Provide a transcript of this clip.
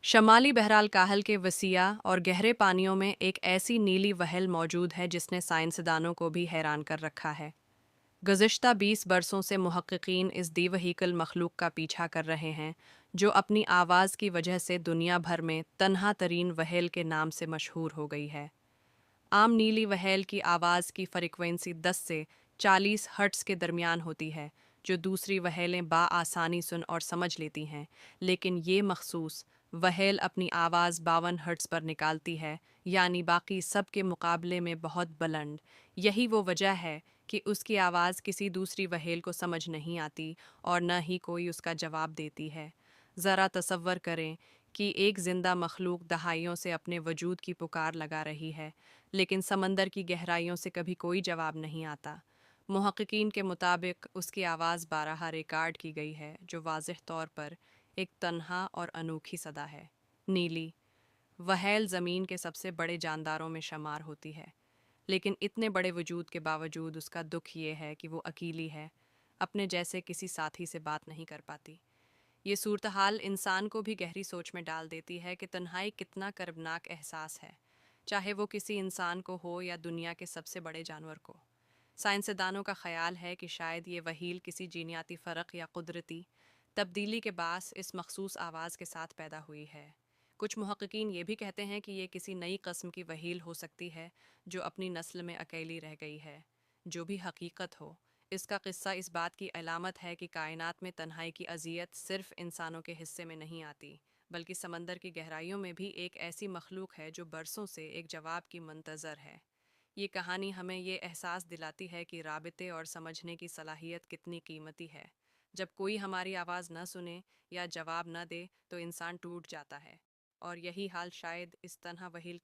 شمالی بحرال کاہل کے وسیع اور گہرے پانیوں میں ایک ایسی نیلی وہل موجود ہے جس نے سائنسدانوں کو بھی حیران کر رکھا ہے۔ گزشتہ 20 برسوں سے محققین اس دی وہیکل مخلوق کا پیچھا کر رہے ہیں، جو اپنی آواز کی وجہ سے دنیا بھر میں تنہا ترین وہیل کے نام سے مشہور ہو گئی ہے۔ عام نیلی وہیل کی آواز کی فریکوینسی 10 سے 40 ہرٹز کے درمیان ہوتی ہے، جو دوسری وہیلیں بآسانی سن اور سمجھ لیتی ہیں، لیکن یہ مخصوص وہیل اپنی آواز 52 ہرٹز پر نکالتی ہے، یعنی باقی سب کے مقابلے میں بہت بلند۔ یہی وہ وجہ ہے کہ اس کی آواز کسی دوسری وہیل کو سمجھ نہیں آتی اور نہ ہی کوئی اس کا جواب دیتی ہے۔ ذرا تصور کریں کہ ایک زندہ مخلوق دہائیوں سے اپنے وجود کی پکار لگا رہی ہے، لیکن سمندر کی گہرائیوں سے کبھی کوئی جواب نہیں آتا۔ محققین کے مطابق اس کی آواز بارہا ریکارڈ کی گئی ہے، جو واضح طور پر ایک تنہا اور انوکھی صدا ہے۔ نیلی وہیل زمین کے سب سے بڑے جانداروں میں شمار ہوتی ہے، لیکن اتنے بڑے وجود کے باوجود اس کا دکھ یہ ہے کہ وہ اکیلی ہے، اپنے جیسے کسی ساتھی سے بات نہیں کر پاتی۔ یہ صورتحال انسان کو بھی گہری سوچ میں ڈال دیتی ہے کہ تنہائی کتنا کربناک احساس ہے، چاہے وہ کسی انسان کو ہو یا دنیا کے سب سے بڑے جانور کو۔ سائنسدانوں کا خیال ہے کہ شاید یہ وہیل کسی جینیاتی فرق یا قدرتی تبدیلی کے باعث اس مخصوص آواز کے ساتھ پیدا ہوئی ہے۔ کچھ محققین یہ بھی کہتے ہیں کہ یہ کسی نئی قسم کی وہیل ہو سکتی ہے جو اپنی نسل میں اکیلی رہ گئی ہے۔ جو بھی حقیقت ہو، اس کا قصہ اس بات کی علامت ہے کہ کائنات میں تنہائی کی اذیت صرف انسانوں کے حصے میں نہیں آتی، بلکہ سمندر کی گہرائیوں میں بھی ایک ایسی مخلوق ہے جو برسوں سے ایک جواب کی منتظر ہے۔ یہ کہانی ہمیں یہ احساس دلاتی ہے کہ رابطے اور سمجھنے کی صلاحیت کتنی قیمتی ہے۔ جب کوئی ہماری آواز نہ سنے یا جواب نہ دے تو انسان ٹوٹ جاتا ہے، اور یہی حال شاید اس تنہا وہیل کا